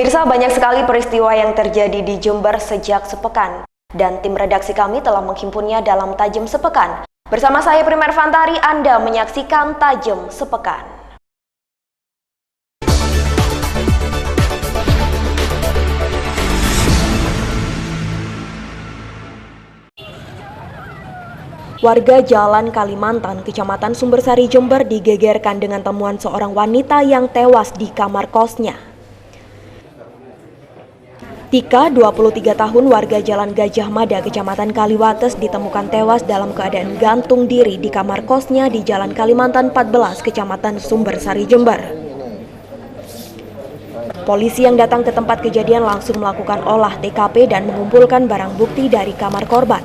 Pemirsa, banyak sekali peristiwa yang terjadi di Jember sejak sepekan. Dan tim redaksi kami telah menghimpunnya dalam Tajam Sepekan. Bersama saya Primer Fantari, Anda menyaksikan Tajam Sepekan. Warga Jalan Kalimantan, Kecamatan Sumbersari, Jember digegerkan dengan temuan seorang wanita yang tewas di kamar kosnya. Tika, 23 tahun, warga Jalan Gajah Mada, Kecamatan Kaliwates, ditemukan tewas dalam keadaan gantung diri di kamar kosnya di Jalan Kalimantan 14, Kecamatan Sumbersari, Jember. Polisi yang datang ke tempat kejadian langsung melakukan olah TKP dan mengumpulkan barang bukti dari kamar korban.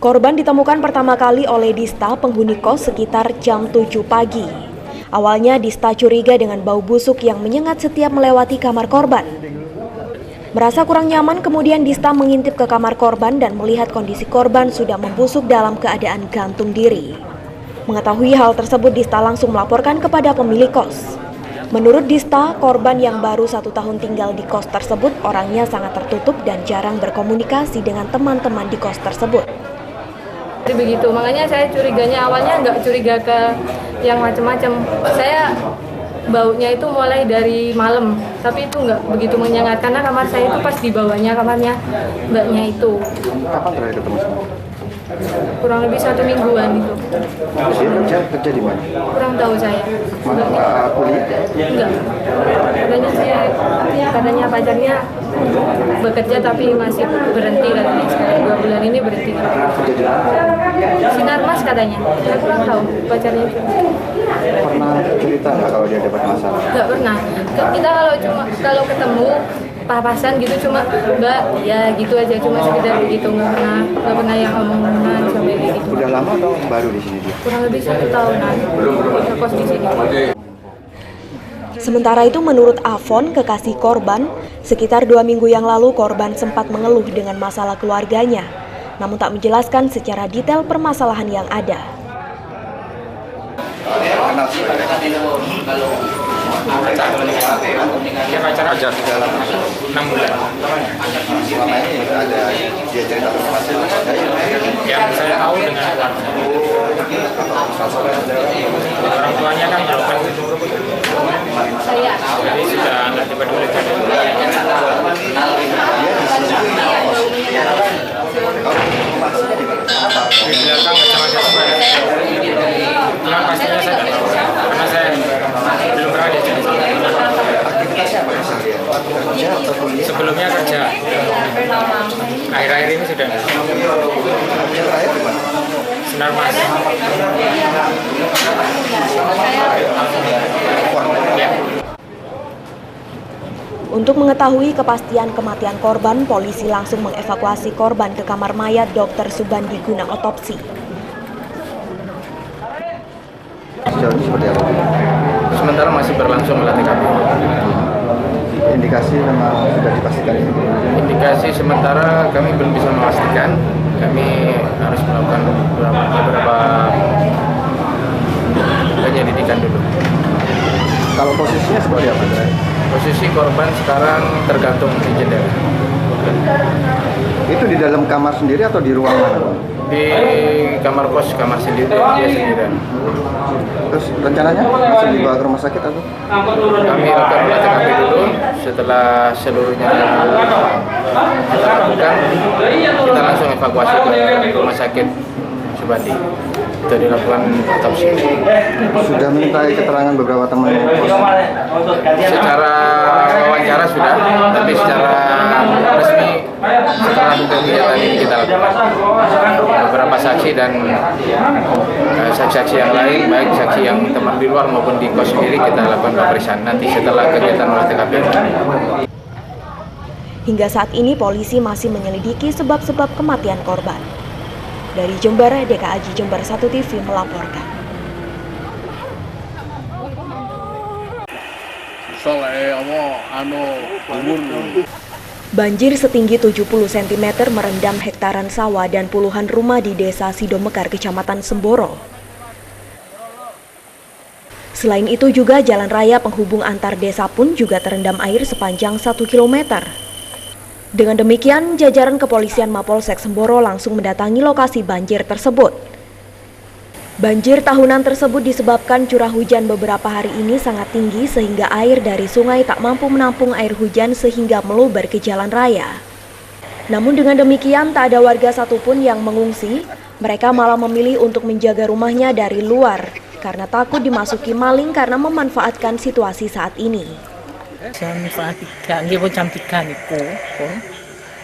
Korban ditemukan pertama kali oleh Dista, penghuni kos, sekitar jam 7 pagi. Awalnya Dista curiga dengan bau busuk yang menyengat setiap melewati kamar korban. Merasa kurang nyaman, kemudian Dista mengintip ke kamar korban dan melihat kondisi korban sudah membusuk dalam keadaan gantung diri. Mengetahui hal tersebut, Dista langsung melaporkan kepada pemilik kos. Menurut Dista, korban yang baru 1 tahun tinggal di kos tersebut orangnya sangat tertutup dan jarang berkomunikasi dengan teman-teman di kos tersebut. Begitu, makanya saya curiganya awalnya nggak curiga ke yang macam-macam. Saya baunya itu mulai dari malam, tapi itu nggak begitu menyengat karena kamar saya itu pas di bawahnya kamarnya mbaknya itu. Kapan terakhir ketemu sama? Kurang lebih 1 mingguan itu. Kerja di mana? Kurang tahu saya. Kuliah? Enggak. Katanya pacarnya bekerja tapi masih berhenti katanya. Sekarang 2 bulan ini berhenti. Kerja di mana? Sinarmas katanya. Saya kurang tahu pacarnya itu. Pernah cerita nggak kalau dia dapat masalah? Nggak pernah. Kita kalau ketemu papasan gitu cuma mbak ya gitu aja, cuma sekedar begitu, nggak pernah yang omongan sampai kayak gitu. Udah lama atau baru di sini dia? Kurang lebih 1 tahunan kos di sini. Sementara itu, menurut Avon, kekasih korban, sekitar 2 minggu yang lalu korban sempat mengeluh dengan masalah keluarganya, namun tak menjelaskan secara detail permasalahan yang ada. Dia pacaran aja 6 bulan. Selama ini ada dia cerita masalah Yang saya tahu dengan orang tuanya kan broken, jadi sudah nggak dipedulikan. Di belakang macam-macam. Cuman pastinya saya nggak tahu karena saya belum pernah diajak. Sebelumnya kerja, akhir-akhir ini sudah enggak. Sinarmas. Untuk mengetahui kepastian kematian korban, polisi langsung mengevakuasi korban ke kamar mayat Dr. Subandi guna otopsi. sejauh ini seperti apa? Sementara masih berlangsung olah TKP. Indikasi memang sudah dipastikan ini? Indikasi sementara kami belum bisa memastikan. Kami harus melakukan beberapa penyelidikan dulu. Kalau posisinya seperti apa? Posisi korban sekarang tergantung di jendela. Itu di dalam kamar sendiri atau di ruang mana? Di kamar kos, kamar sendiri, dia sendirian. Terus rencananya masih dibawa ke rumah sakit atau? Kami lakukan olah TKP dulu. Setelah seluruhnya kita lakukan, kita langsung evakuasi ke rumah sakit Subandi untuk dilakukan otopsi. Sudah minta keterangan beberapa teman? Secara wawancara sudah, tapi secara resmi setelah kegiatan ini kita lakukan beberapa saksi dan saksi-saksi yang lain, baik saksi yang teman di luar maupun di kos sendiri, kita lakukan pemeriksaan nanti setelah kegiatan olah TKP. Hingga saat ini polisi masih menyelidiki sebab-sebab kematian korban. Dari Jember, DKAJ Jember 1 TV melaporkan. Banjir setinggi 70 cm merendam hektaran sawah dan puluhan rumah di Desa Sidomekar, Kecamatan Semboro. Selain itu juga jalan raya penghubung antar desa pun juga terendam air sepanjang 1 km. Dengan demikian, jajaran kepolisian Mapolsek Semboro langsung mendatangi lokasi banjir tersebut. Banjir tahunan tersebut disebabkan curah hujan beberapa hari ini sangat tinggi sehingga air dari sungai tak mampu menampung air hujan sehingga meluber ke jalan raya. Namun dengan demikian tak ada warga satupun yang mengungsi, mereka malah memilih untuk menjaga rumahnya dari luar karena takut dimasuki maling karena memanfaatkan situasi saat ini. Jam 3, jam 3 niku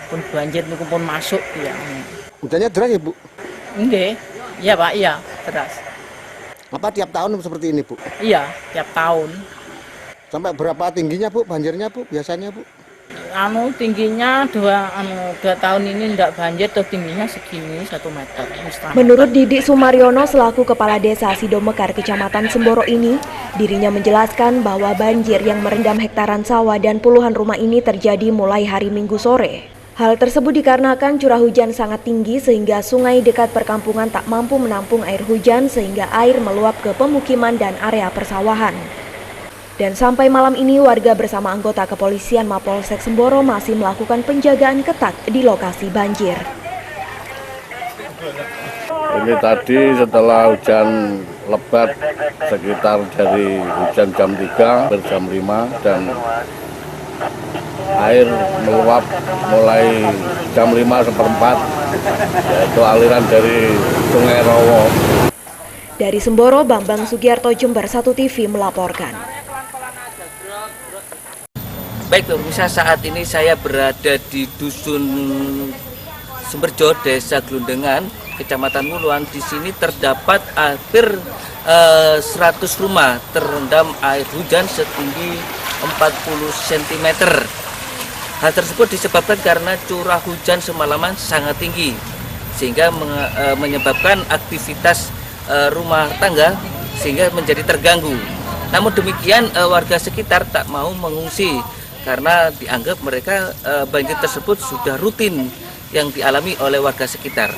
pun banjir niku pun masuk ya. Hujannya deras ya, Bu? Nggih. Iya, Pak, iya, deras. Apa tiap tahun seperti ini, Bu? Iya, tiap tahun. Sampai berapa tingginya, Bu, banjirnya, Bu, biasanya, Bu? Tingginya 2 tahun ini enggak banjir, tuh tingginya segini 1 meter. Menurut Didik Sumaryono selaku Kepala Desa Sidomekar Kecamatan Semboro ini, dirinya menjelaskan bahwa banjir yang merendam hektaran sawah dan puluhan rumah ini terjadi mulai hari Minggu sore. Hal tersebut dikarenakan curah hujan sangat tinggi sehingga sungai dekat perkampungan tak mampu menampung air hujan sehingga air meluap ke pemukiman dan area persawahan. Dan sampai malam ini warga bersama anggota kepolisian Mapolsek Semboro masih melakukan penjagaan ketat di lokasi banjir. Ini tadi setelah hujan lebat sekitar dari hujan jam 3 ke jam 5 dan air meluap mulai jam 5:15 yaitu aliran dari Sungai Rowo. Dari Semboro, Bambang Sugiarto, Jember 1 TV melaporkan. Baik pemirsa, saat ini saya berada di Dusun Sumberjo, Desa Glundengan, Kecamatan Wuluan. Di sini terdapat hampir 100 rumah terendam air hujan setinggi 40 cm. Hal tersebut disebabkan karena curah hujan semalaman sangat tinggi, sehingga menyebabkan aktivitas rumah tangga sehingga menjadi terganggu. Namun demikian warga sekitar tak mau mengungsi karena dianggap mereka banjir tersebut sudah rutin yang dialami oleh warga sekitar.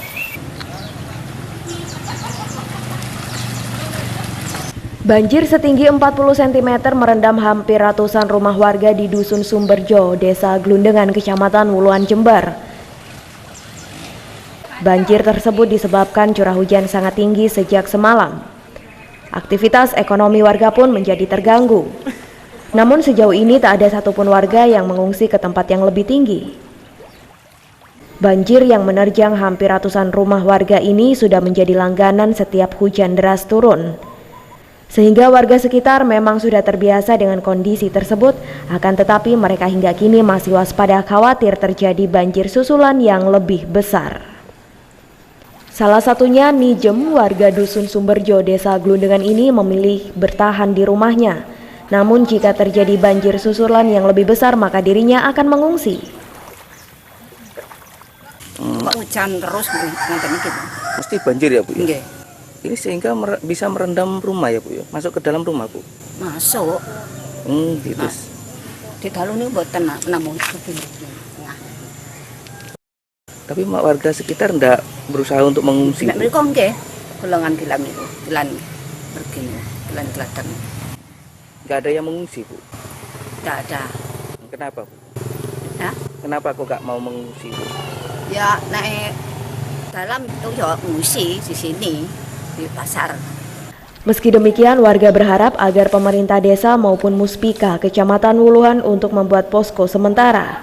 Banjir setinggi 40 cm merendam hampir ratusan rumah warga di Dusun Sumberjo, Desa Glundengan, Kecamatan Wuluan, Jember. Banjir tersebut disebabkan curah hujan sangat tinggi sejak semalam. Aktivitas ekonomi warga pun menjadi terganggu. Namun sejauh ini tak ada satupun warga yang mengungsi ke tempat yang lebih tinggi. Banjir yang menerjang hampir ratusan rumah warga ini sudah menjadi langganan setiap hujan deras turun. Sehingga warga sekitar memang sudah terbiasa dengan kondisi tersebut, akan tetapi mereka hingga kini masih waspada khawatir terjadi banjir susulan yang lebih besar. Salah satunya Nijem, warga Dusun Sumberjo, Desa Glundengan ini memilih bertahan di rumahnya. Namun jika terjadi banjir susulan yang lebih besar maka dirinya akan mengungsi. Hujan terus nanti gitu. Mesti banjir ya Bu? Nggih. Ini sehingga bisa merendam rumah ya Bu ya? Masuk ke dalam rumah Bu? Masuk. Gitu. Di dalam ini mboten namun begini. Nah. Tapi warga sekitar enggak berusaha untuk mengungsi. Nek mriku nggih, golongan bilang itu, bilang begini, bilang selatan. Nggak ada yang mengungsi Bu? Nggak ada. Kenapa Bu? Ya? Kenapa kok nggak mau mengungsi Bu? Ya naik dalam itu ya mengungsi di sini di pasar. Meski demikian, warga berharap agar pemerintah desa maupun Muspika Kecamatan Wuluhan untuk membuat posko sementara.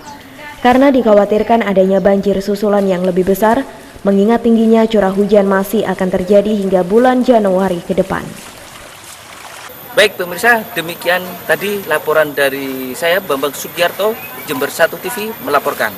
Karena dikhawatirkan adanya banjir susulan yang lebih besar, mengingat tingginya curah hujan masih akan terjadi hingga bulan Januari ke depan. Baik pemirsa, demikian tadi laporan dari saya Bambang Sugiarto, Jember 1 TV melaporkan.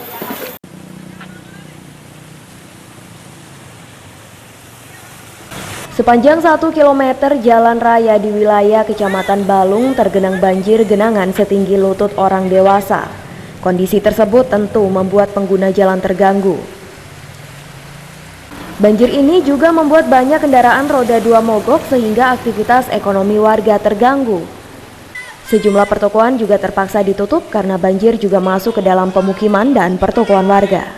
Sepanjang 1 km jalan raya di wilayah Kecamatan Balung tergenang banjir genangan setinggi lutut orang dewasa. Kondisi tersebut tentu membuat pengguna jalan terganggu. Banjir ini juga membuat banyak kendaraan roda 2 mogok sehingga aktivitas ekonomi warga terganggu. Sejumlah pertokoan juga terpaksa ditutup karena banjir juga masuk ke dalam pemukiman dan pertokoan warga.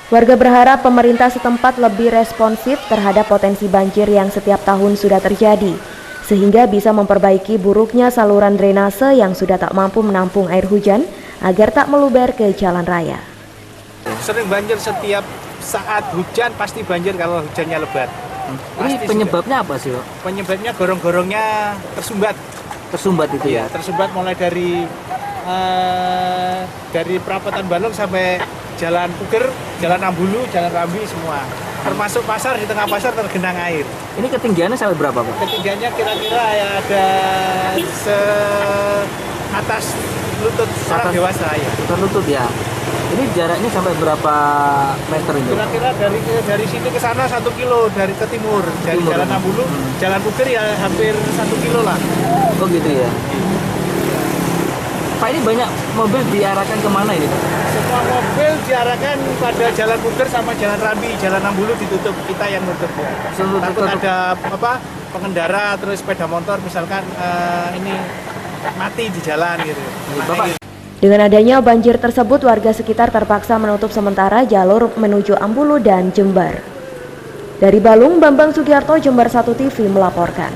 Warga berharap pemerintah setempat lebih responsif terhadap potensi banjir yang setiap tahun sudah terjadi, sehingga bisa memperbaiki buruknya saluran drainase yang sudah tak mampu menampung air hujan agar tak meluber ke jalan raya. Sering banjir setiap saat hujan, pasti banjir kalau hujannya lebat. Ini penyebabnya apa sih, Pak? Penyebabnya gorong-gorongnya tersumbat. Tersumbat itu ya? Tersumbat mulai dari perapatan Balong sampai Jalan Puger, Jalan Ambulu, Jalan Rambi semua. Termasuk pasar, di tengah pasar tergenang air. Ini ketinggiannya sampai berapa, Pak? Ketinggiannya kira-kira ya ada atas lutut orang dewasa ya. Lutut ya. Ini jaraknya sampai berapa meter ini? Kira-kira dari sini ke sana 1 kilo, dari ke timur, dari timur, Jalan Ambulu, Jalan Puger ya hampir 1 kilo lah. Oh gitu ya. Pak, ini banyak mobil diarahkan kemana ini, Pak? Semua mobil diarahkan pada Jalan Puger sama Jalan Rambi, Jalan Ambulu ditutup, kita yang nutup ya. Takut ada pengendara terus sepeda motor misalkan ini mati di jalan gitu. Bapak. Dengan adanya banjir tersebut, warga sekitar terpaksa menutup sementara jalur menuju Ambulu dan Jember. Dari Balung, Bambang Sugiarto, Jember 1 TV melaporkan.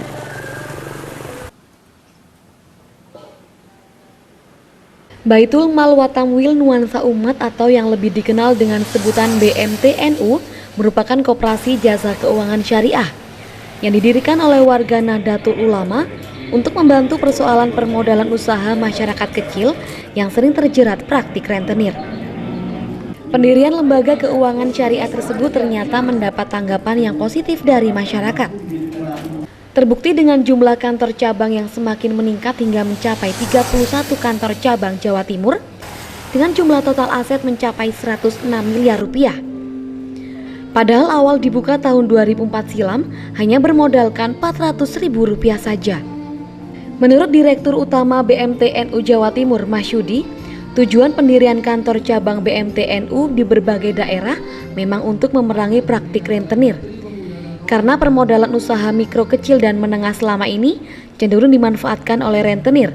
Baitul Mal Watamwil Nuansa Umat atau yang lebih dikenal dengan sebutan BMTNU merupakan koperasi jasa keuangan syariah yang didirikan oleh warga Nahdlatul Ulama untuk membantu persoalan permodalan usaha masyarakat kecil yang sering terjerat praktik rentenir. Pendirian lembaga keuangan syariah tersebut ternyata mendapat tanggapan yang positif dari masyarakat. Terbukti dengan jumlah kantor cabang yang semakin meningkat hingga mencapai 31 kantor cabang Jawa Timur dengan jumlah total aset mencapai 106 miliar rupiah. Padahal awal dibuka tahun 2004 silam hanya bermodalkan 400 ribu rupiah saja. Menurut Direktur Utama BMTNU Jawa Timur, Masyudi, tujuan pendirian kantor cabang BMTNU di berbagai daerah memang untuk memerangi praktik rentenir. Karena permodalan usaha mikro kecil dan menengah selama ini cenderung dimanfaatkan oleh rentenir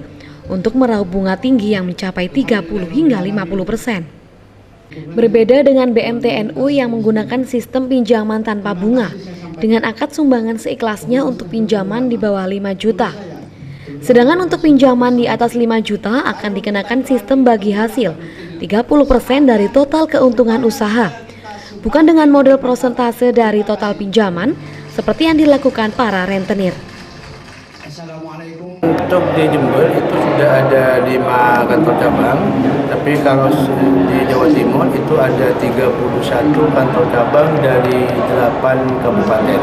untuk meraup bunga tinggi yang mencapai 30 hingga 50%. Berbeda dengan BMTNU yang menggunakan sistem pinjaman tanpa bunga dengan akad sumbangan seikhlasnya untuk pinjaman di bawah 5 juta. Sedangkan untuk pinjaman di atas 5 juta akan dikenakan sistem bagi hasil 30% dari total keuntungan usaha. Bukan dengan model persentase dari total pinjaman seperti yang dilakukan para rentenir. Untuk di Jember itu sudah ada 5 kantor cabang, tapi kalau di Jawa Timur itu ada 31 kantor cabang dari 8 kabupaten.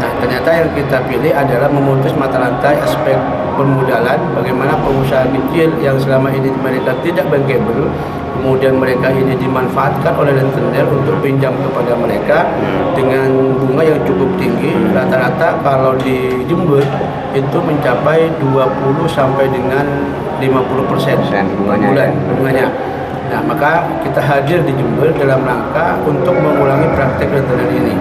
Nah, ternyata yang kita pilih adalah memutus mata rantai aspek permodalan, bagaimana pengusaha kecil yang selama ini mereka tidak bankable, kemudian mereka ini dimanfaatkan oleh rentenir untuk pinjam kepada mereka dengan bunga yang cukup tinggi. Rata-rata kalau di Jember itu mencapai 20 sampai dengan 50% bulan bunganya. Nah, maka kita hadir di Jember dalam rangka untuk mengulangi praktek rentenir ini.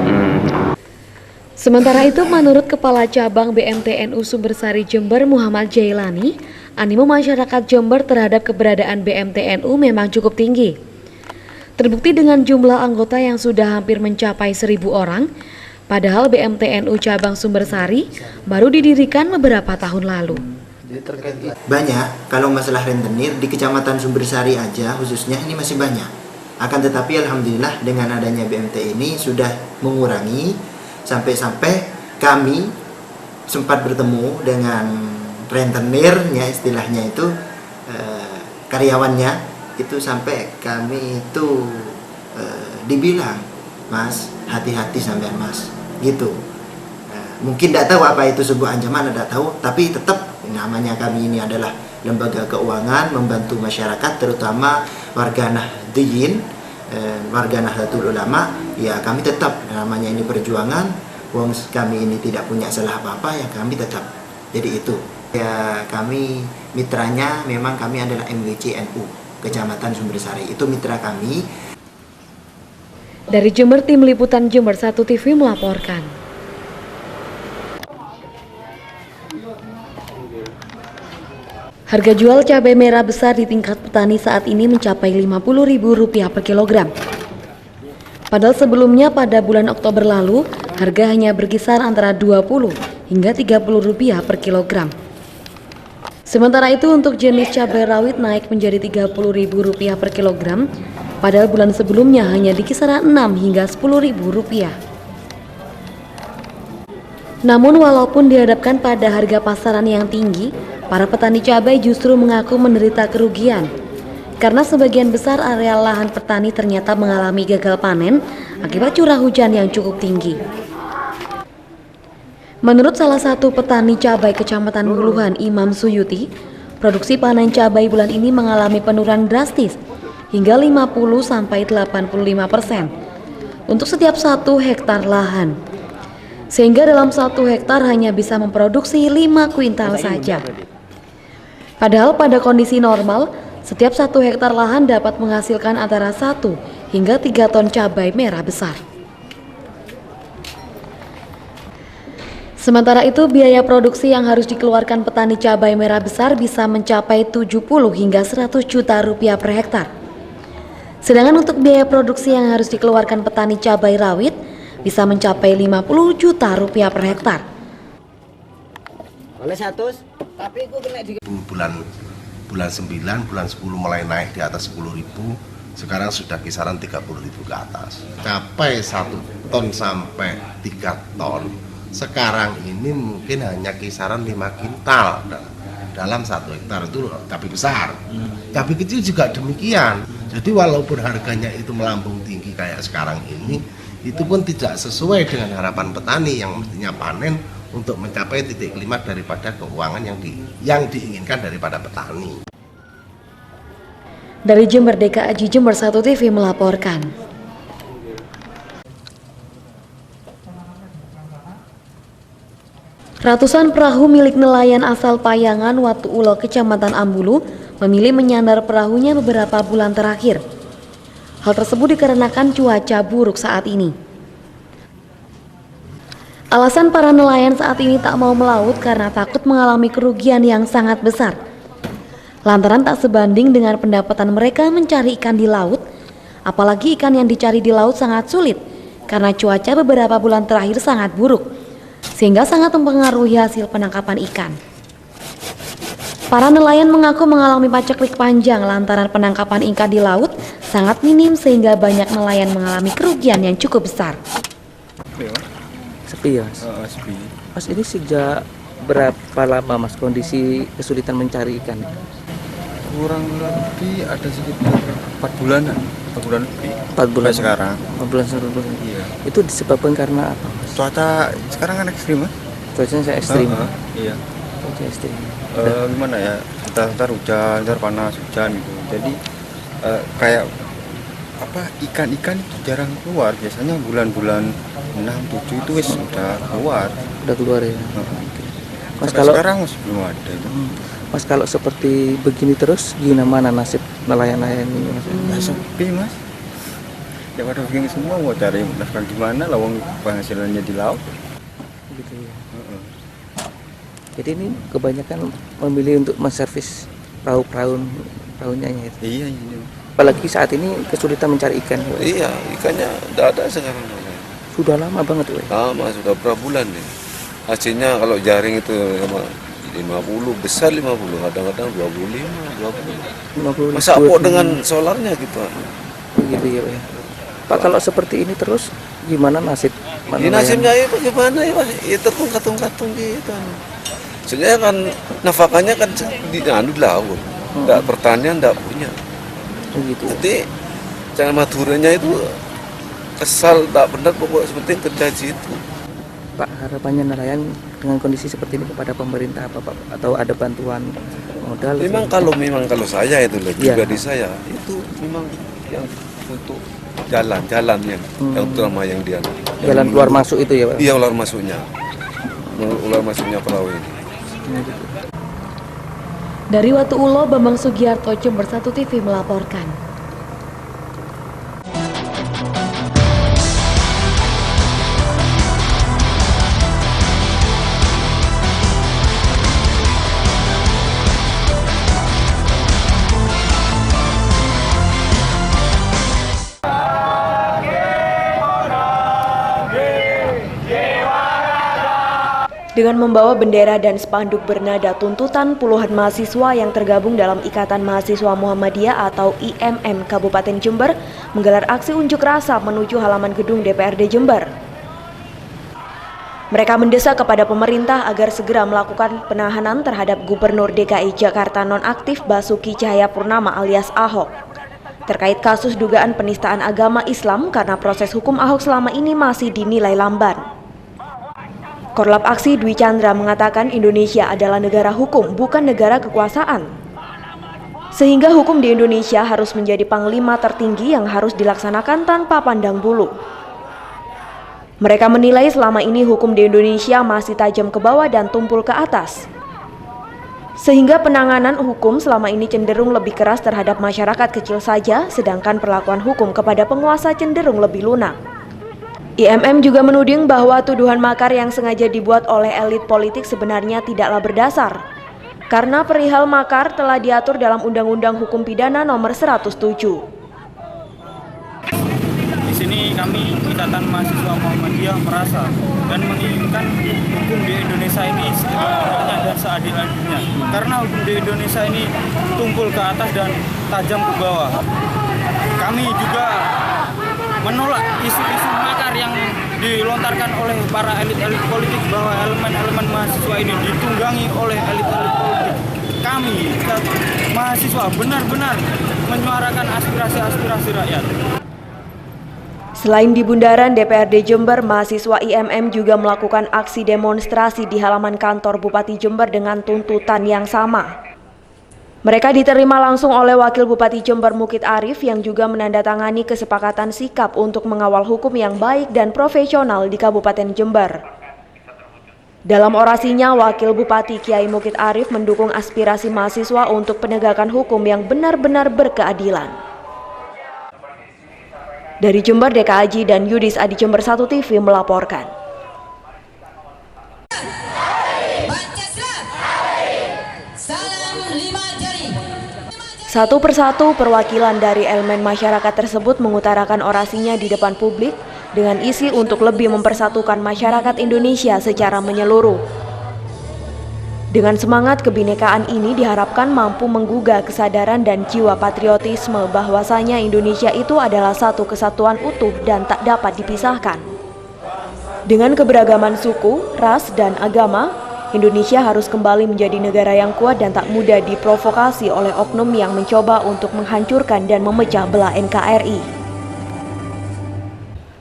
Sementara itu, menurut Kepala Cabang BMTNU Sumbersari Jember Muhammad Jailani, animo masyarakat Jember terhadap keberadaan BMTNU memang cukup tinggi. Terbukti dengan jumlah anggota yang sudah hampir mencapai 1.000 orang, padahal BMTNU Cabang Sumbersari baru didirikan beberapa tahun lalu. Banyak, kalau masalah rentenir di Kecamatan Sumbersari aja khususnya ini masih banyak. Akan tetapi alhamdulillah dengan adanya BMT ini sudah mengurangi, sampai-sampai kami sempat bertemu dengan rentenirnya, istilahnya itu karyawannya itu, sampai kami itu dibilang, Mas hati-hati sampai Mas gitu. Mungkin tidak tahu apa itu sebuah ancaman, tidak tahu, tapi tetap namanya kami ini adalah lembaga keuangan membantu masyarakat, terutama warga Nahdliyin, warga Nahdlatul Ulama. Ya kami tetap, namanya ini perjuangan, wong kami ini tidak punya salah apa-apa, ya kami tetap jadi itu. Ya kami mitranya memang kami adalah MWC NU Kecamatan Sumbersari, itu mitra kami. Dari Jember, tim liputan Jember 1 TV melaporkan. Harga jual cabai merah besar di tingkat petani saat ini mencapai Rp50.000 per kilogram. Padahal sebelumnya pada bulan Oktober lalu, harga hanya berkisar antara Rp20 hingga Rp30 per kilogram. Sementara itu untuk jenis cabai rawit naik menjadi Rp30.000 per kilogram, padahal bulan sebelumnya hanya di kisaran 6 hingga Rp10.000. Namun walaupun dihadapkan pada harga pasaran yang tinggi, para petani cabai justru mengaku menderita kerugian karena sebagian besar areal lahan petani ternyata mengalami gagal panen akibat curah hujan yang cukup tinggi. Menurut salah satu petani cabai Kecamatan Wuluhan, Imam Suyuti, produksi panen cabai bulan ini mengalami penurunan drastis hingga 50-85% untuk setiap 1 hektar lahan. Sehingga dalam 1 hektar hanya bisa memproduksi 5 kuintal saja. Padahal pada kondisi normal, setiap 1 hektar lahan dapat menghasilkan antara 1 hingga 3 ton cabai merah besar. Sementara itu, biaya produksi yang harus dikeluarkan petani cabai merah besar bisa mencapai 70 hingga 100 juta rupiah per hektar. Sedangkan untuk biaya produksi yang harus dikeluarkan petani cabai rawit bisa mencapai 50 juta rupiah per hektar. Oleh 100, tapi itu kena di bulan 9, bulan 10 mulai naik di atas 10.000, sekarang sudah kisaran 30.000 ke atas. Capai 1 ton sampai 3 ton, sekarang ini mungkin hanya kisaran 5 kintal dalam 1 hektar itu cabai besar. Cabai kecil juga demikian. Jadi walaupun harganya itu melambung tinggi kayak sekarang ini, itu pun tidak sesuai dengan harapan petani yang mestinya panen untuk mencapai titik klimaks daripada keuangan yang diinginkan daripada petani. Dari Jember, DK Aji Jember 1 TV melaporkan. Ratusan perahu milik nelayan asal Payangan, Watu Ulo, Kecamatan Ambulu memilih menyandar perahunya beberapa bulan terakhir. Hal tersebut dikarenakan cuaca buruk saat ini. Alasan para nelayan saat ini tak mau melaut karena takut mengalami kerugian yang sangat besar. Lantaran tak sebanding dengan pendapatan mereka mencari ikan di laut, apalagi ikan yang dicari di laut sangat sulit karena cuaca beberapa bulan terakhir sangat buruk, sehingga sangat mempengaruhi hasil penangkapan ikan. Para nelayan mengaku mengalami paceklik panjang lantaran penangkapan ikan di laut sangat minim sehingga banyak nelayan mengalami kerugian yang cukup besar. Sepi ya mas? Sepi. Mas, ini sejak berapa lama mas kondisi kesulitan mencari ikan? Kurang lebih ada sekitar 4 bulanan. 4 bulan lebih. 4 bulan sekarang. 4 bulan sekarang. Iya. Itu disebabkan karena apa mas? Cuaca sekarang kan ekstrim mas. Cuacanya ekstrim. Iya. Cuaca ekstrim. Gimana ya? Ntar hujan, ntar panas, hujan gitu. Jadi kayak apa, ikan-ikan itu jarang keluar. Biasanya bulan-bulan 6, 7 itu wis udah keluar. Udah keluar ya. Mas, kalau sekarang masih belum ada itu. Mas, kalau seperti begini terus gimana nasib nelayan-nelayan ini mas? Ya sepi mas. Ya pada begini semua mau cari nafkah gimana, lawang penghasilannya di laut. Gitu ya. Jadi ini kebanyakan memilih untuk menservis perahunya ya. Iya ini. Apalagi saat ini kesulitan mencari ikan. Iya, ikannya tidak ada sekarang. Sudah lama banget Wei. Lama, sudah berapa bulan nih. Hasilnya kalau jaring itu 50, besar 50, kadang-kadang 25, 20. Masa kok dengan solarnya gitu? Begitu ya Wei. Pak, kalau seperti ini terus gimana nasib? Ini nasibnya itu gimana ya Pak? Itu katung-katung gitu. Sebenarnya kan nafkahnya kan di laut, enggak pertanian enggak punya. Begitu. Jadi cara maturanya itu kesal, tak benar, pokoknya penting kerja di situ. Pak, harapannya nelayan dengan kondisi seperti ini kepada pemerintah apa Pak? Atau ada bantuan modal? Memang kalau saya itu pribadi saya itu memang yang untuk jalan yang utama yang dia jalan keluar masuk itu ya Pak? Iya, keluar masuknya perahu ini. Dari Watu Ulo, Bambang Sugiarto, Jember 1 TV melaporkan. Dengan membawa bendera dan spanduk bernada tuntutan, puluhan mahasiswa yang tergabung dalam Ikatan Mahasiswa Muhammadiyah atau IMM Kabupaten Jember menggelar aksi unjuk rasa menuju halaman gedung DPRD Jember. Mereka mendesak kepada pemerintah agar segera melakukan penahanan terhadap Gubernur DKI Jakarta nonaktif Basuki Cahayapurnama alias Ahok terkait kasus dugaan penistaan agama Islam karena proses hukum Ahok selama ini masih dinilai lamban. Korlap Aksi Dwi Chandra mengatakan Indonesia adalah negara hukum, bukan negara kekuasaan. Sehingga hukum di Indonesia harus menjadi panglima tertinggi yang harus dilaksanakan tanpa pandang bulu. Mereka menilai selama ini hukum di Indonesia masih tajam ke bawah dan tumpul ke atas. Sehingga penanganan hukum selama ini cenderung lebih keras terhadap masyarakat kecil saja, sedangkan perlakuan hukum kepada penguasa cenderung lebih lunak. IMM juga menuding bahwa tuduhan makar yang sengaja dibuat oleh elit politik sebenarnya tidaklah berdasar, karena perihal makar telah diatur dalam Undang-Undang Hukum Pidana Nomor 107. Di sini kami Ikatan Mahasiswa Muhammadiyah merasa dan menginginkan hukum di Indonesia ini sebenarnya dan seadil-adilnya, karena hukum di Indonesia ini tumpul ke atas dan tajam ke bawah. Kami juga menolak isu-isu makar yang dilontarkan oleh para elit-elit politik bahwa elemen-elemen mahasiswa ini ditunggangi oleh elit-elit politik. Kami, mahasiswa, benar-benar menyuarakan aspirasi-aspirasi rakyat. Selain di bundaran DPRD Jember, mahasiswa IMM juga melakukan aksi demonstrasi di halaman kantor Bupati Jember dengan tuntutan yang sama. Mereka diterima langsung oleh Wakil Bupati Jember Mukid Arif yang juga menandatangani kesepakatan sikap untuk mengawal hukum yang baik dan profesional di Kabupaten Jember. Dalam orasinya, Wakil Bupati Kiai Mukid Arif mendukung aspirasi mahasiswa untuk penegakan hukum yang benar-benar berkeadilan. Dari Jember, Deka Aji dan Yudis Adi Jember 1 TV melaporkan. Satu persatu perwakilan dari elemen masyarakat tersebut mengutarakan orasinya di depan publik dengan isi untuk lebih mempersatukan masyarakat Indonesia secara menyeluruh. Dengan semangat kebinekaan ini diharapkan mampu menggugah kesadaran dan jiwa patriotisme bahwasanya Indonesia itu adalah satu kesatuan utuh dan tak dapat dipisahkan. Dengan keberagaman suku, ras, dan agama, Indonesia harus kembali menjadi negara yang kuat dan tak mudah diprovokasi oleh oknum yang mencoba untuk menghancurkan dan memecah belah NKRI.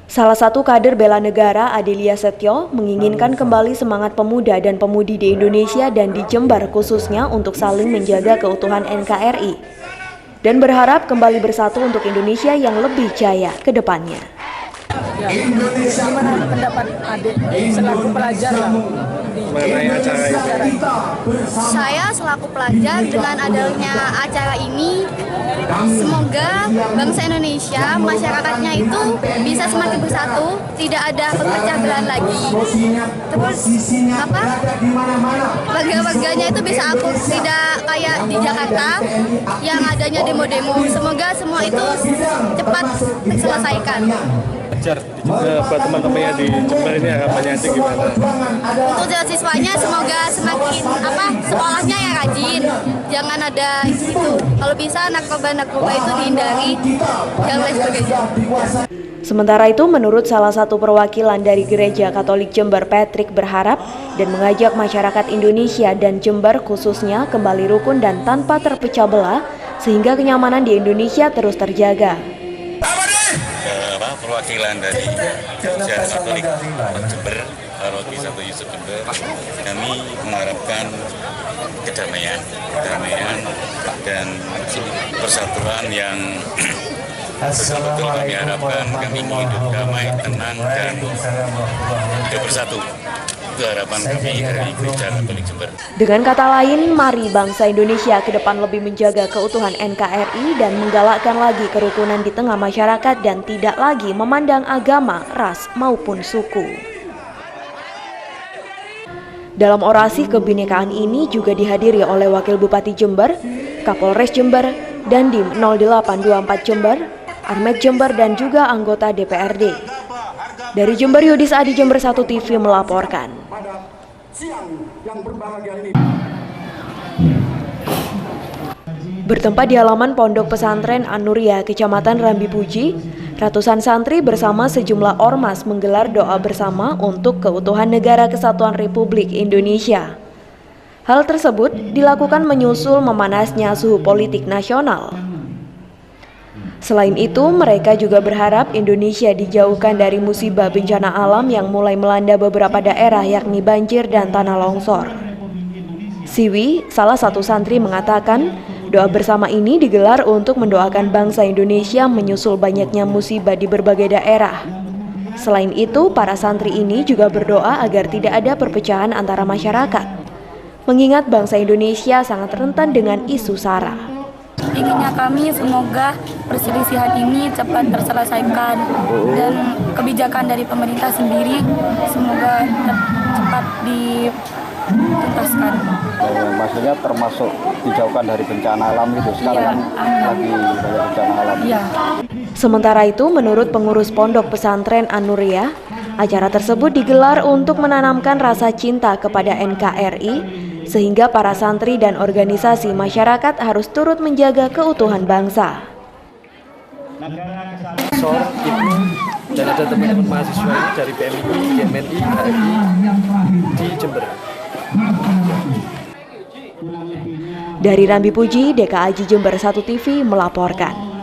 Salah satu kader bela negara, Adelia Setio, menginginkan kembali semangat pemuda dan pemudi di Indonesia dan di Jember khususnya untuk saling menjaga keutuhan NKRI dan berharap kembali bersatu untuk Indonesia yang lebih jaya ke depannya. Ya, gimana pendapat adik selaku pelajar mengenai acara ini? Saya selaku pelajar dengan adanya acara ini, semoga bangsa Indonesia, masyarakatnya itu bisa semakin bersatu, tidak ada pecah belah lagi. Terus warga-warganya itu bisa akur, tidak kayak di Jakarta yang adanya demo-demo. Semoga semua itu cepat terselesaikan. Buat teman-temannya di Jember ini harapannya itu gimana? Untuk siswanya semoga semakin sekolahnya yang rajin, jangan ada itu. Kalau bisa narkoba itu dihindari, dan lain sebagainya. Sementara itu, menurut salah satu perwakilan dari Gereja Katolik Jember, Patrick berharap dan mengajak masyarakat Indonesia dan Jember khususnya kembali rukun dan tanpa terpecah belah sehingga kenyamanan di Indonesia terus terjaga. Perwakilan dari Gereja Katolik Jember, Paroki Santo Yusuf Jember, kami mengharapkan kedamaian dan persatuan yang betul-betul kami harapkan. Kami ingin hidup damai, tenang, dan hidup bersatu. Itu harapan kami dari Gereja Katolik Jember. Dengan kata lain, mari bangsa Indonesia ke depan lebih menjaga keutuhan NKRI dan menggalakkan lagi kerukunan di tengah masyarakat dan tidak lagi memandang agama, ras, maupun suku. Dalam orasi kebinekaan ini juga dihadiri oleh Wakil Bupati Jember, Kapolres Jember, Dandim 0824 Jember, Armet Jember, dan juga anggota DPRD. Dari Jember, Yudis Adi Jember 1 TV melaporkan. yang berbahagia ini. Bertempat di halaman Pondok Pesantren An-Nuriyah, Kecamatan Rambi Puji, ratusan santri bersama sejumlah ormas menggelar doa bersama untuk keutuhan Negara Kesatuan Republik Indonesia. Hal tersebut dilakukan menyusul memanasnya suhu politik nasional. Selain itu, mereka juga berharap Indonesia dijauhkan dari musibah bencana alam yang mulai melanda beberapa daerah yakni banjir dan tanah longsor. Siwi, salah satu santri, mengatakan doa bersama ini digelar untuk mendoakan bangsa Indonesia menyusul banyaknya musibah di berbagai daerah. Selain itu, para santri ini juga berdoa agar tidak ada perpecahan antara masyarakat, mengingat bangsa Indonesia sangat rentan dengan isu SARA. Inginnya kami semoga perselisihan ini cepat terselesaikan dan kebijakan dari pemerintah sendiri semoga cepat dituntaskan. Maksudnya termasuk dijauhkan dari bencana alam itu sekarang lagi banyak bencana alam. Iya. Sementara itu, menurut pengurus Pondok Pesantren An-Nuriyah, acara tersebut digelar untuk menanamkan rasa cinta kepada NKRI, sehingga para santri dan organisasi masyarakat harus turut menjaga keutuhan bangsa. Dan ada teman-teman mahasiswa ini dari PMI, GMNI, HMI di Jember. Dari Rambi Puji, DKAJ Jember 1 TV melaporkan.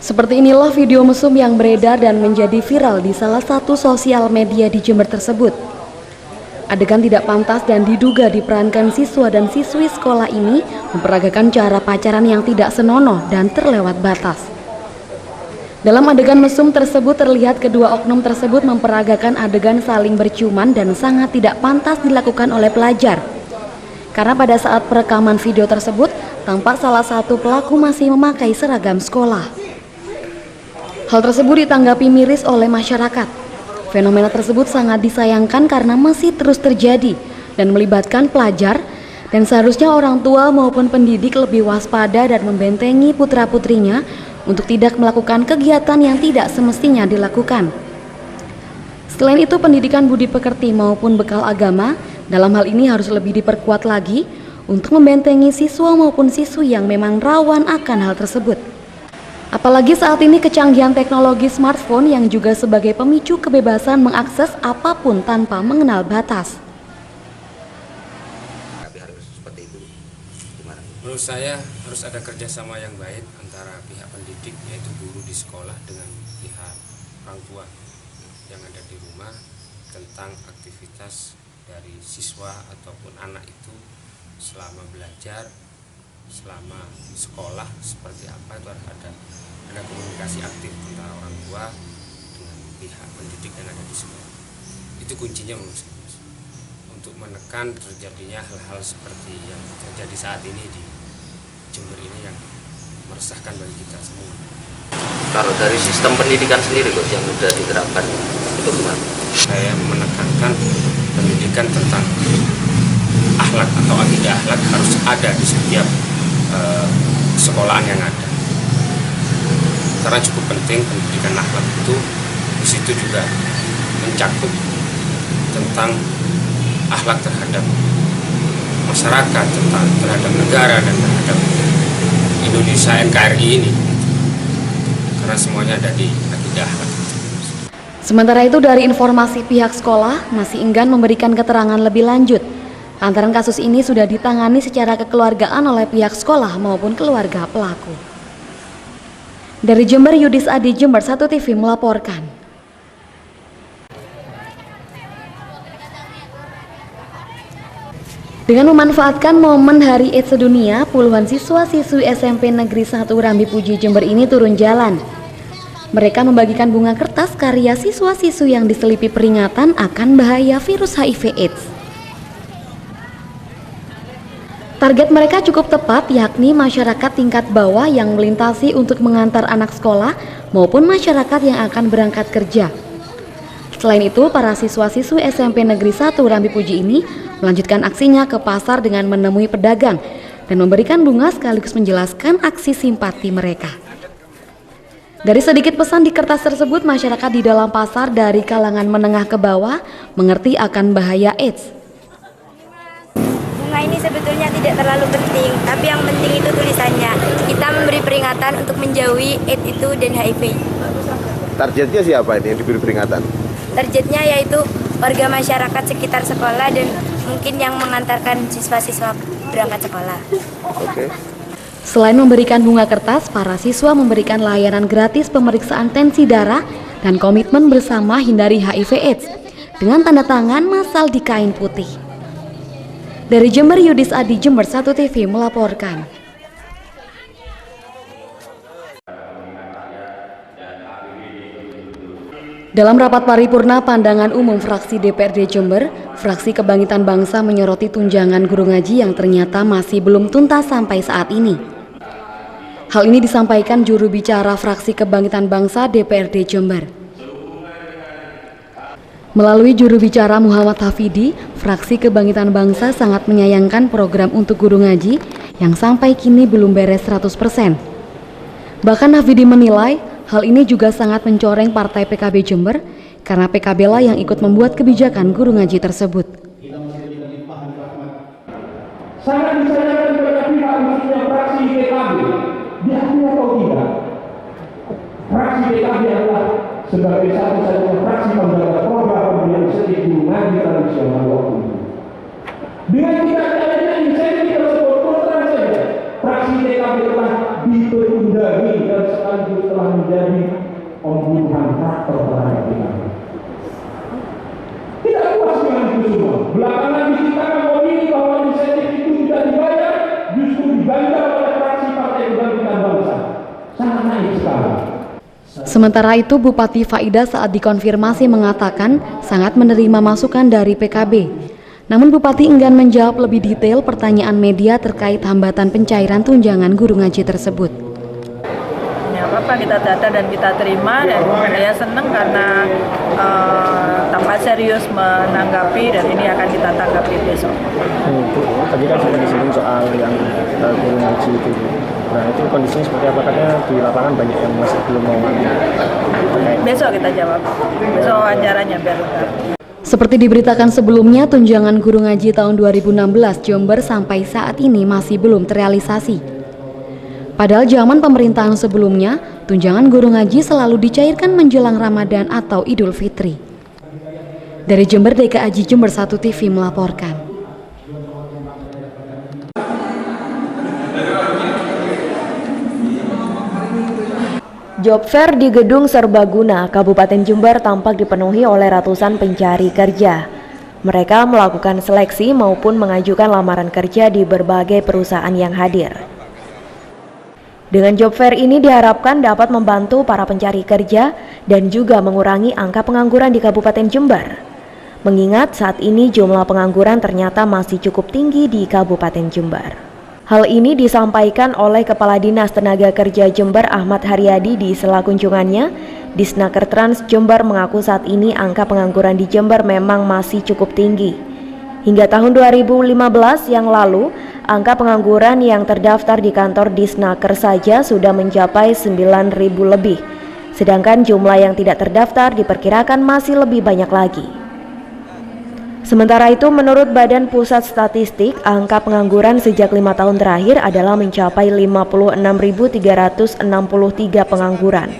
Seperti inilah video mesum yang beredar dan menjadi viral di salah satu sosial media di Jember tersebut. Adegan tidak pantas dan diduga diperankan siswa dan siswi sekolah ini memperagakan cara pacaran yang tidak senonoh dan terlewat batas. Dalam adegan mesum tersebut terlihat kedua oknum tersebut memperagakan adegan saling berciuman dan sangat tidak pantas dilakukan oleh pelajar. Karena pada saat perekaman video tersebut, tampak salah satu pelaku masih memakai seragam sekolah. Hal tersebut ditanggapi miris oleh masyarakat. Fenomena tersebut sangat disayangkan karena masih terus terjadi dan melibatkan pelajar, dan seharusnya orang tua maupun pendidik lebih waspada dan membentengi putra-putrinya untuk tidak melakukan kegiatan yang tidak semestinya dilakukan. Selain itu, pendidikan budi pekerti maupun bekal agama dalam hal ini harus lebih diperkuat lagi untuk membentengi siswa maupun siswi yang memang rawan akan hal tersebut. Apalagi saat ini kecanggihan teknologi smartphone yang juga sebagai pemicu kebebasan mengakses apapun tanpa mengenal batas. Menurut saya harus ada kerjasama yang baik antara pihak pendidik yaitu guru di sekolah dengan pihak orang tua yang ada di rumah tentang aktivitas dari siswa ataupun anak itu selama belajar, selama sekolah seperti apa. Itu harus ada komunikasi aktif antara orang tua dengan pihak pendidik yang ada di sekolah. Itu kuncinya menurut saya, untuk menekan terjadinya hal-hal seperti yang terjadi saat ini di Jember ini yang meresahkan bagi kita semua. Kalau dari sistem pendidikan sendiri kok yang sudah diterapkan itu gimana? Saya menekankan pendidikan tentang akhlak atau akidah akhlak harus ada di setiap sekolahan yang ada. Karena cukup penting pendidikan akhlak itu, di situ juga mencakup tentang akhlak terhadap masyarakat, terhadap negara dan terhadap Indonesia NKRI ini. Karena semuanya ada di akidah akhlak. Sementara itu, dari informasi pihak sekolah masih enggan memberikan keterangan lebih lanjut lantaran kasus ini sudah ditangani secara kekeluargaan oleh pihak sekolah maupun keluarga pelaku. Dari Jember, Yudis Adi, Jember 1 TV melaporkan. Dengan memanfaatkan momen Hari AIDS Sedunia, puluhan siswa-siswi SMP Negeri 1 Rambi Puji Jember ini turun jalan. Mereka membagikan bunga kertas karya siswa-siswi yang diselipi peringatan akan bahaya virus HIV/AIDS. Target mereka cukup tepat, yakni masyarakat tingkat bawah yang melintasi untuk mengantar anak sekolah maupun masyarakat yang akan berangkat kerja. Selain itu, para siswa-siswi SMP Negeri 1 Rambi Puji ini melanjutkan aksinya ke pasar dengan menemui pedagang dan memberikan bunga sekaligus menjelaskan aksi simpati mereka. Dari sedikit pesan di kertas tersebut, masyarakat di dalam pasar dari kalangan menengah ke bawah mengerti akan bahaya AIDS. Bunga ini sebetulnya tidak terlalu penting, tapi yang penting itu tulisannya. Kita memberi peringatan untuk menjauhi AIDS itu dan HIV. Targetnya siapa ini yang diberi peringatan? Targetnya yaitu warga masyarakat sekitar sekolah dan mungkin yang mengantarkan siswa-siswa berangkat sekolah. Oke. Selain memberikan bunga kertas, para siswa memberikan layanan gratis pemeriksaan tensi darah dan komitmen bersama hindari HIV/AIDS dengan tanda tangan masal di kain putih. Dari Jember, Yudis Adi, Jember 1 TV melaporkan. Dalam rapat paripurna pandangan umum fraksi DPRD Jember, fraksi Kebangkitan Bangsa menyoroti tunjangan guru ngaji yang ternyata masih belum tuntas sampai saat ini. Hal ini disampaikan juru bicara fraksi Kebangkitan Bangsa DPRD Jember. Melalui juru bicara Muhammad Hafidi, fraksi Kebangkitan Bangsa sangat menyayangkan program untuk guru ngaji yang sampai kini belum beres 100%. Bahkan Hafidi menilai hal ini juga sangat mencoreng Partai PKB Jember karena PKB lah yang ikut membuat kebijakan guru ngaji tersebut. Sangat disayangkan kepada pihak khususnya fraksi PKB, diakui atau tidak, fraksi PKB adalah sebagai satu-satunya fraksi penggerak program pemberian insentif guru ngaji tradisional waktu itu. Dengan tidak adanya insentif tersebut, terang saja, fraksi PKB telah diperundangi dan sekaligus telah menjadi pembunuhan traktor terhadap PKB. Tidak puas dengan itu semua. Belakangan diciptakan opini bahwa insentif itu tidak dibayar, justru dibanggar oleh fraksi Partai Kebangkitan Bangsa. Sangat naik sekali. Sementara itu, Bupati Faida saat dikonfirmasi mengatakan sangat menerima masukan dari PKB. Namun Bupati enggan menjawab lebih detail pertanyaan media terkait hambatan pencairan tunjangan guru ngaji tersebut. Ya apa-apa, kita data dan kita terima, dan saya senang karena tanpa serius menanggapi, dan ini akan kita tanggapi besok. Tadi kan sudah disinggung soal yang guru ngaji itu. Nah itu kondisinya seperti apa? Katanya di lapangan banyak yang masih belum mau ngambil. Besok kita jawab, besok wawancaranya biar lengkap. Seperti diberitakan sebelumnya, tunjangan guru ngaji tahun 2016 Jember sampai saat ini masih belum terrealisasi. Padahal zaman pemerintahan sebelumnya, tunjangan guru ngaji selalu dicairkan menjelang Ramadan atau Idul Fitri. Dari Jember, DKA Jember 1 TV melaporkan. Job fair di Gedung Serbaguna, Kabupaten Jember tampak dipenuhi oleh ratusan pencari kerja. Mereka melakukan seleksi maupun mengajukan lamaran kerja di berbagai perusahaan yang hadir. Dengan job fair ini diharapkan dapat membantu para pencari kerja dan juga mengurangi angka pengangguran di Kabupaten Jember. Mengingat saat ini jumlah pengangguran ternyata masih cukup tinggi di Kabupaten Jember. Hal ini disampaikan oleh Kepala Dinas Tenaga Kerja Jember Ahmad Haryadi di sela kunjungannya. Disnaker Trans Jember mengaku saat ini angka pengangguran di Jember memang masih cukup tinggi. Hingga tahun 2015 yang lalu, angka pengangguran yang terdaftar di kantor Disnaker saja sudah mencapai 9.000 lebih. Sedangkan jumlah yang tidak terdaftar diperkirakan masih lebih banyak lagi. Sementara itu, menurut Badan Pusat Statistik, angka pengangguran sejak 5 tahun terakhir adalah mencapai 56.363 pengangguran.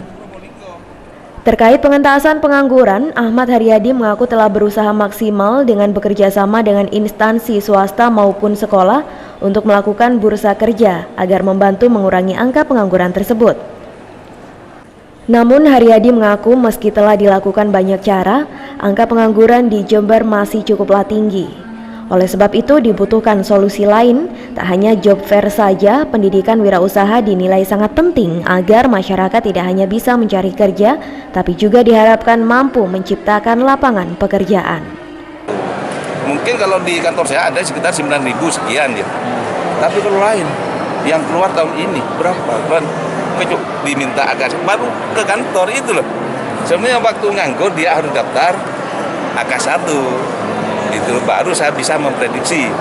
Terkait pengentasan pengangguran, Ahmad Haryadi mengaku telah berusaha maksimal dengan bekerja sama dengan instansi swasta maupun sekolah untuk melakukan bursa kerja agar membantu mengurangi angka pengangguran tersebut. Namun Haryadi mengaku meski telah dilakukan banyak cara, angka pengangguran di Jember masih cukuplah tinggi. Oleh sebab itu dibutuhkan solusi lain, tak hanya job fair saja, pendidikan wirausaha dinilai sangat penting agar masyarakat tidak hanya bisa mencari kerja, tapi juga diharapkan mampu menciptakan lapangan pekerjaan. Mungkin kalau di kantor saya ada sekitar 9.000 sekian ya. Tapi kalau lain yang keluar tahun ini berapa? Diminta agak baru ke kantor itu loh. Sebenarnya waktu nganggur dia harus daftar AK1 itu baru saya bisa memprediksi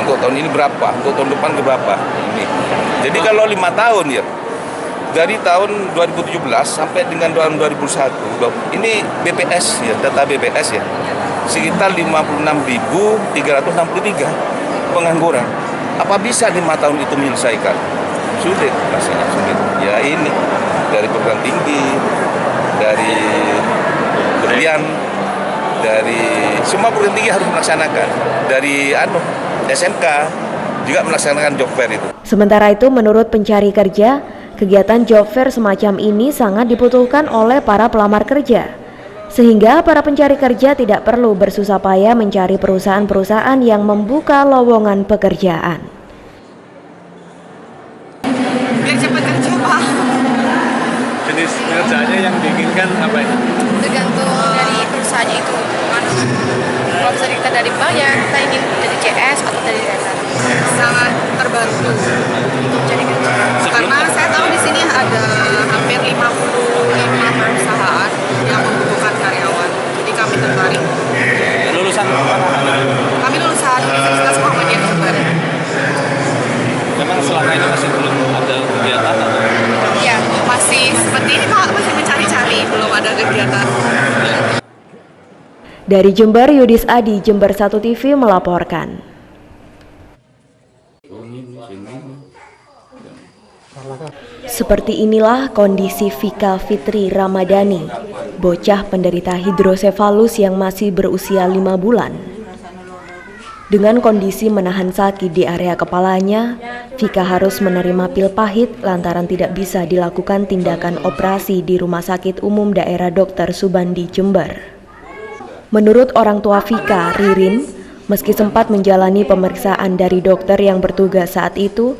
untuk tahun ini berapa, untuk tahun depan berapa ini. Jadi kalau 5 tahun ya dari tahun 2017 sampai dengan tahun 2021, ini BPS ya, data BPS ya, sekitar 56.363 pengangguran. Apa bisa 5 tahun itu menyelesaikan? Sulit, rasanya sulit. Ya ini, dari perguruan tinggi, dari berlian, dari semua perguruan tinggi harus melaksanakan. Dari SMK juga melaksanakan job fair itu. Sementara itu, menurut pencari kerja, kegiatan job fair semacam ini sangat dibutuhkan oleh para pelamar kerja. Sehingga para pencari kerja tidak perlu bersusah payah mencari perusahaan-perusahaan yang membuka lowongan pekerjaan. Biar cepat kerja, Pak. Jenis pekerjaannya yang diinginkan apa ini? Tergantung dari perusahaannya itu. Kalau misalnya kita dari bank ya kita ingin dari CS atau dari data. Sangat terbantu untuk cari kerja. Karena saya tahu di sini ada hampir 55 perusahaan yang membutuhkan karyawan. Jadi kami tertarik. Lulusan mana? Kami lulusan Universitas Muhammadiyah Jember. Memang selama ini masih belum ada kegiatan atau? Ya, masih seperti ini Pak, masih mencari-cari, belum ada kegiatan. Dari Jember, Yudis Adi, Jember 1 TV melaporkan. Seperti inilah kondisi Vika Fitri Ramadhani, bocah penderita hidrosefalus yang masih berusia 5 bulan. Dengan kondisi menahan sakit di area kepalanya, Vika harus menerima pil pahit lantaran tidak bisa dilakukan tindakan operasi di Rumah Sakit Umum Daerah Dr. Subandi, Jember. Menurut orang tua Vika, Ririn, meski sempat menjalani pemeriksaan dari dokter yang bertugas saat itu,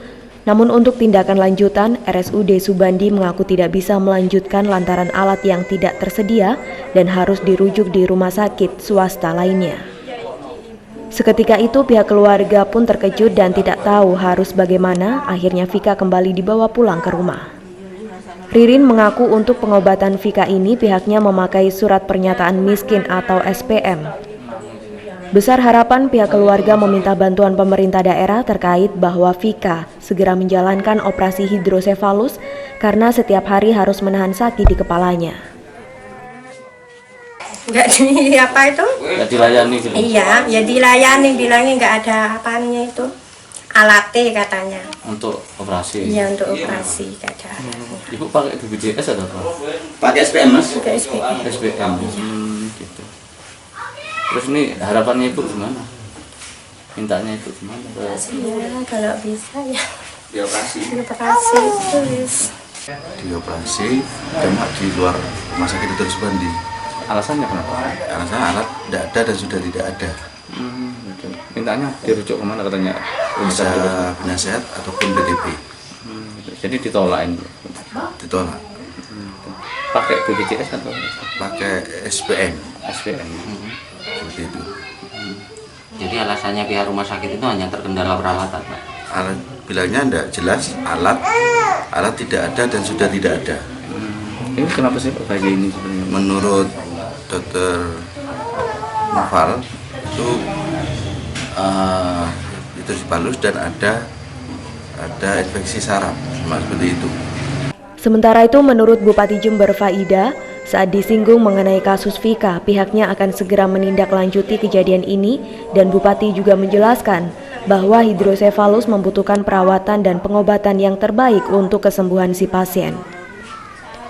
namun untuk tindakan lanjutan, RSUD Subandi mengaku tidak bisa melanjutkan lantaran alat yang tidak tersedia dan harus dirujuk di rumah sakit swasta lainnya. Seketika itu pihak keluarga pun terkejut dan tidak tahu harus bagaimana, akhirnya Vika kembali dibawa pulang ke rumah. Ririn mengaku untuk pengobatan Vika ini pihaknya memakai surat pernyataan miskin atau SPM. Besar harapan pihak keluarga meminta bantuan pemerintah daerah terkait bahwa Vika segera menjalankan operasi hidrosefalus karena setiap hari harus menahan sakit di kepalanya. Enggak di apa itu? Enggak dilayani gitu. Iya, ya dilayani, bilangnya enggak ada apanya itu. Alatnya katanya. Untuk operasi. Iya, untuk operasi katanya. Ibu pakai BPJS atau apa? Pakai SPM, Mas? Pakai SPM. SPM. Gitu. Terus ini harapannya Ibu gimana? Mintanya Ibu gimana? Ya, kalau bisa ya. Dioperasi. Dioperasi terus. Dioperasi dan di luar rumah sakit Dr. Subandi. Alasannya kenapa? Alasannya alat tidak ada dan sudah tidak ada. Mintanya dirujuk kemana katanya? Bisa penasehat ataupun PDP. Jadi ditolak ini? Ditolak. Pakai BPJS atau? Pakai SPM. SPM. Seperti itu. Jadi alasannya pihak rumah sakit itu hanya terkendala peralatan, Pak? Alat bilangnya tidak jelas, alat tidak ada dan sudah tidak ada. Ini kenapa sih Pak kayak ini sebenarnya? Menurut Dr. Noval itu hidrosefalus dan ada infeksi saraf, seperti itu. Sementara itu menurut Bupati Jember Faida, saat disinggung mengenai kasus Vika, pihaknya akan segera menindaklanjuti kejadian ini dan Bupati juga menjelaskan bahwa hidrosefalus membutuhkan perawatan dan pengobatan yang terbaik untuk kesembuhan si pasien.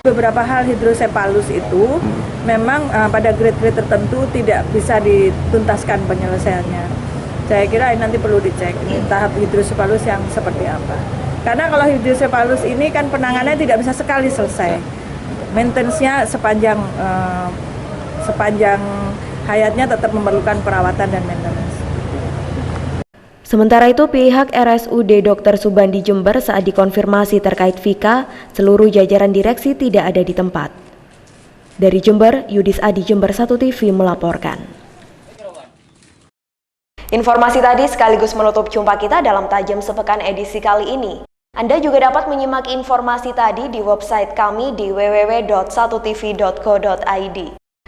Beberapa hal hidrosefalus itu memang pada grade-grade tertentu tidak bisa dituntaskan penyelesaiannya. Saya kira ini nanti perlu dicek tahap hidrosefalus yang seperti apa. Karena kalau hidrosefalus ini kan penanganannya tidak bisa sekali selesai. Maintenance-nya sepanjang hayatnya tetap memerlukan perawatan dan maintenance. Sementara itu pihak RSUD Dr. Subandi Jember saat dikonfirmasi terkait Vika, seluruh jajaran direksi tidak ada di tempat. Dari Jember, Yudis Adi, Jember 1 TV melaporkan. Informasi tadi sekaligus menutup jumpa kita dalam Tajam Sepekan edisi kali ini. Anda juga dapat menyimak informasi tadi di website kami di www.1tv.co.id.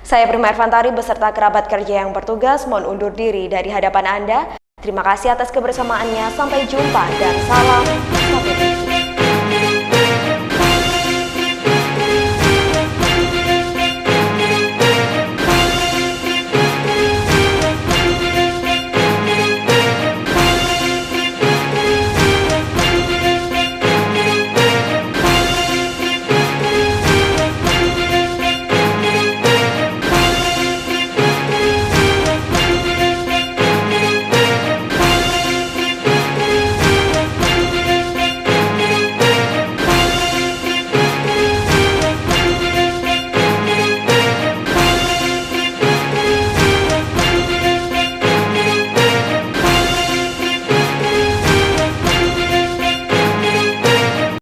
Saya Prima Ervantari beserta kerabat kerja yang bertugas mohon undur diri dari hadapan Anda. Terima kasih atas kebersamaannya, sampai jumpa dan salam 1TV.